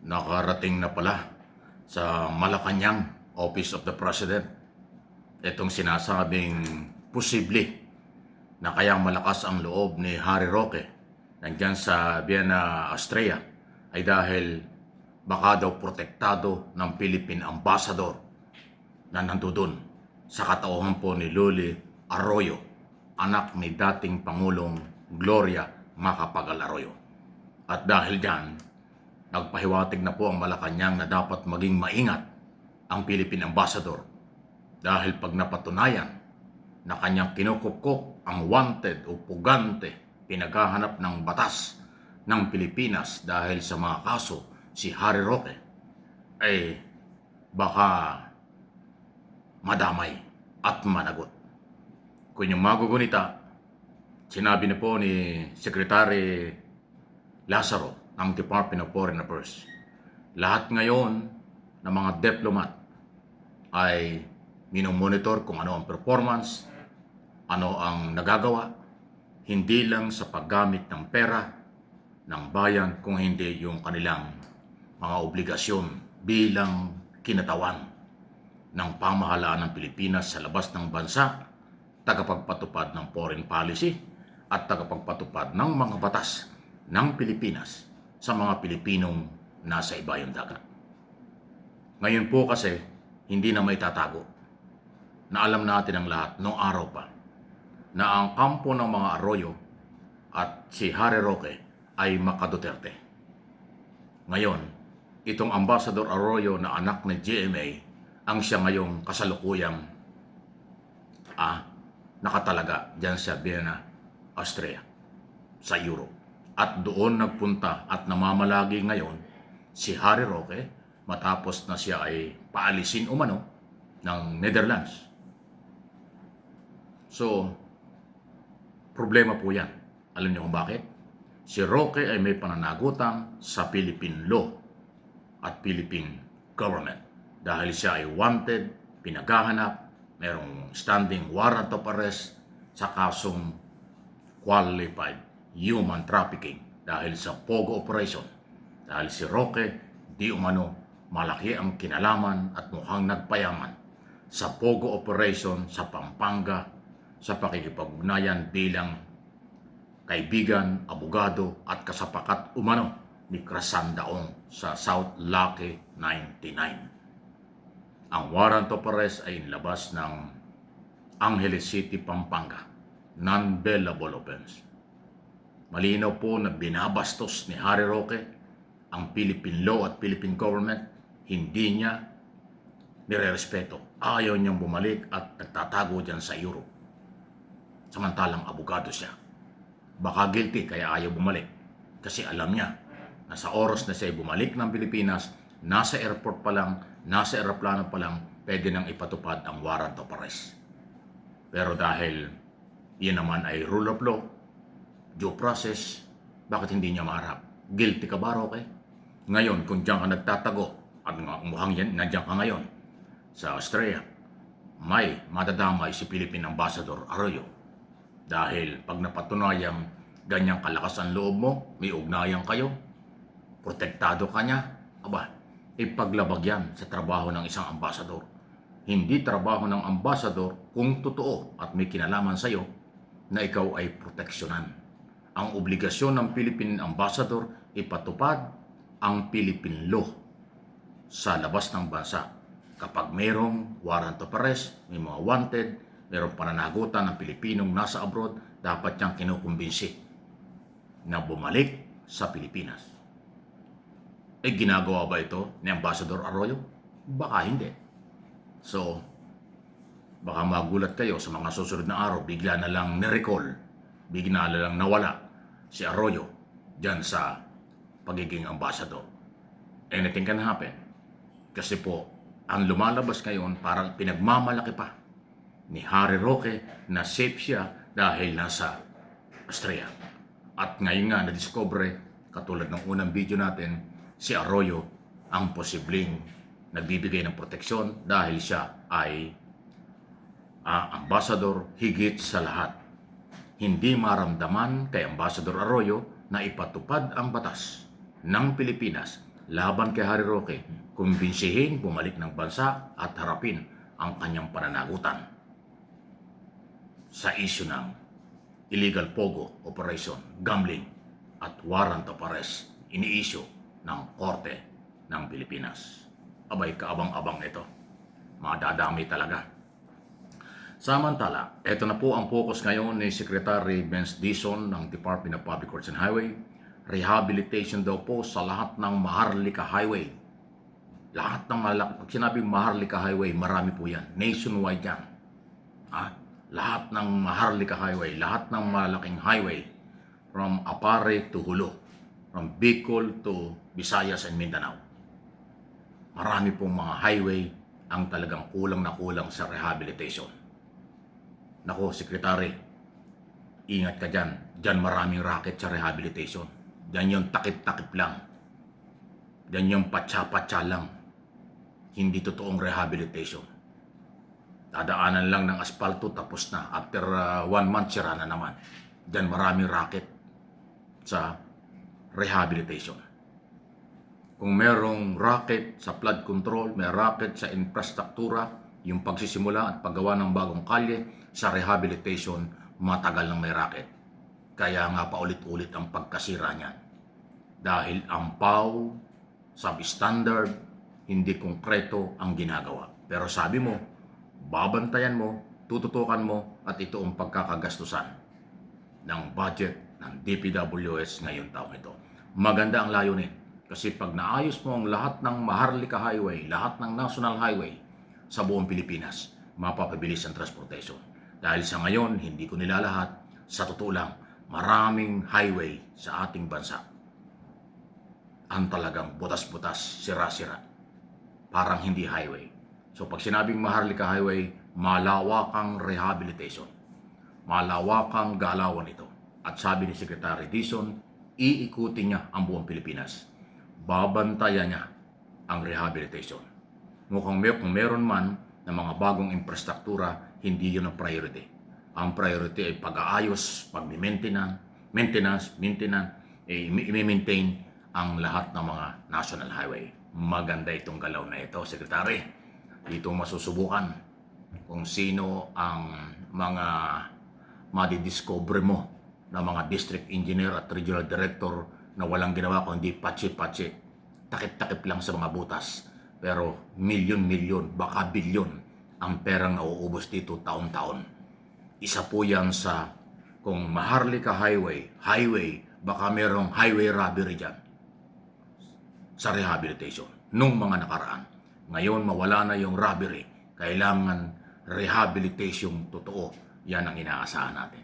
Nakarating na pala sa Malacanang, Office of the President, itong sinasabing posible na kayang malakas ang loob ni Harry Roque nandyan sa Vienna, Austria ay dahil baka daw protektado ng Philippine Ambassador na nandudun sa katauhan po ni Luli Arroyo, anak ni dating Pangulong Gloria Macapagal Arroyo. At dahil dyan, nagpahiwatig na po ang Malacanang na dapat maging maingat ang Philippine Ambassador dahil pag napatunayan na kanyang kinukupkop ang wanted o pugante pinaghahanap ng batas ng Pilipinas dahil sa mga kaso si Harry Roque, ay baka madamay at managot. Kung yung magugunita, sinabi na po ni Secretary Lazaro ng Department of Foreign Affairs, lahat ngayon ng mga diplomat ay minomonitor kung ano ang performance, ano ang nagagawa, hindi lang sa paggamit ng pera ng bayan, kung hindi yung kanilang mga obligasyon bilang kinatawan ng pamahalaan ng Pilipinas sa labas ng bansa, tagapagpatupad ng foreign policy at tagapagpatupad ng mga batas ng Pilipinas sa mga Pilipinong nasa ibayong dagat. Ngayon po kasi, hindi na may tatago na alam natin ang lahat noong araw pa na ang kampo ng mga Arroyo at si Harry Roque ay Maka-Duterte. Ngayon, itong Ambassador Arroyo na anak ni GMA ang siya ngayong kasalukuyang nakatalaga dyan sa Vienna, Austria, sa Europe. At doon nagpunta at namamalagi ngayon si Harry Roque matapos na siya ay paalisin umano ng Netherlands. So, problema po yan. Alam niyo kung bakit? Si Roque ay may pananagutan sa Philippine law at Philippine government dahil siya ay wanted, pinaghahanap, merong standing warrant of arrest sa kasong qualified human trafficking dahil sa Pogo operation. Dahil si Roque di umano malaki ang kinalaman at mukhang nagpayaman sa Pogo operation sa Pampanga sa pakikipag-ugnayan bilang kaibigan, abogado at kasapakat umano ni Krasan Daong sa South Lucky 99. Ang warrant of arrest ay inilabas ng Angeles City, Pampanga. Non-bailable offense. Malinaw po na binabastos ni Harry Roque ang Philippine law at Philippine government. Hindi niya nire-respeto. Ayaw niyang bumalik at nagtatago dyan sa Europe. Samantalang abogado siya. Baka guilty kaya ayaw bumalik. Kasi alam niya na sa oras na siya bumalik ng Pilipinas, nasa airport pa lang, nasa aeroplano pa lang, pwede nang ipatupad ang warrant of arrest. Pero dahil yan naman ay rule of law, due process, bakit hindi niya maharap? Guilty ka ba, Roque? Ngayon, kung diyan ka nagtatago, at mukhang nandiyan ka ngayon sa Austria, may madadamay si Philippine Ambassador Arroyo. Dahil pag napatunayang ganyang kalakas ang loob mo, may ugnayan kayo, protektado ka niya, ipaglabag yan sa trabaho ng isang ambasador. Hindi trabaho ng ambasador kung totoo at may kinalaman sa iyo na ikaw ay proteksyonan. Ang obligasyon ng Philippine Ambassador ipatupad ang Philippine law sa labas ng bansa. Kapag mayroong warrant of arrest, may mga wanted, mayroong pananagutan ng Pilipinong nasa abroad, dapat niyang kinukumbinsi na bumalik sa Pilipinas. Ginagawa ba ito ni Ambassador Arroyo? Baka hindi. So, baka magulat kayo sa mga susunod na araw, bigla na lang nirecall, bigla na lang nawala si Arroyo dyan sa pagiging ambassador. Anything can happen. Kasi po, ang lumalabas ngayon parang pinagmamalaki pa ni Harry Roque na safe siya dahil nasa Austria. At ngayon nga na-discover, katulad ng unang video natin, si Arroyo ang posibleng nagbibigay ng proteksyon dahil siya ay ambassador higit sa lahat. Hindi maramdaman kay Ambassador Arroyo na ipatupad ang batas ng Pilipinas laban kay Harry Roque, kumbinsihin bumalik ng bansa at harapin ang kanyang pananagutan sa isyu ng illegal pogo operation, gambling at warrant of arrest iniisyu ng Korte ng Pilipinas. Abay, kaabang-abang ito. Madadami talaga. Samantala, ito na po ang focus ngayon ni Secretary Vince Dizon ng Department of Public Works and Highway. Rehabilitation daw po sa lahat ng Maharlika Highway. Lahat ng pag sinabing Maharlika Highway, marami po yan. Nationwide yan. Lahat ng Maharlika Highway, lahat ng malaking highway from Apare to Hulo, from Bicol to Visayas and Mindanao. Marami pong mga highway ang talagang kulang na kulang sa rehabilitation. Nako, Secretary, ingat ka dyan. Dyan maraming racket sa rehabilitation. Dyan yung takip-takip lang. Dyan yung patsa-patsa lang. Hindi totoong rehabilitation. Dadaanan lang ng asfalto, tapos na. After 1 month, sira na naman. Dyan maraming racket sa rehabilitation. Kung merong racket sa flood control, may racket sa infrastruktura, yung pagsisimula at paggawa ng bagong kalye, sa rehabilitation, matagal nang may racket. Kaya nga paulit-ulit ang pagkasira niyan. Dahil ang PAW, substandard, hindi konkreto ang ginagawa. Pero sabi mo, babantayan mo, tututukan mo, at ito ang pagkakagastusan ng budget ng DPWH ngayong taong ito. Maganda ang layunin. Kasi pag naayos mo ang lahat ng Maharlika Highway, lahat ng National Highway sa buong Pilipinas, mapapabilis ang transportation. Dahil sa ngayon, hindi ko nilalahat, sa totoo lang, maraming highway sa ating bansa ang talagang butas-butas, sira-sira. Parang hindi highway. So pag sinabing Maharlika Highway, malawakang rehabilitation. Malawakang galawan ito. At sabi ni Secretary Dizon, iikutin niya ang buong Pilipinas. Babantayan niya ang rehabilitation. Mukhang kung meron man ng mga bagong infrastruktura, hindi yun ang priority. Ang priority ay pag-aayos, maintenance, i-maintain ang lahat ng mga national highway. Maganda itong galaw na ito, Secretary. Dito masusubukan kung sino ang mga madidiscover mo na mga district engineer at regional director na walang ginawa kundi patsi-patsi, takip-takip lang sa mga butas. Pero milyon-milyon, baka bilyon ang perang nauubos dito taon-taon. Isa po yan sa, kung Maharlika highway, baka merong highway robbery dyan sa rehabilitation nung mga nakaraan. Ngayon, mawala na yung robbery. Kailangan rehabilitation totoo. Yan ang inaasahan natin.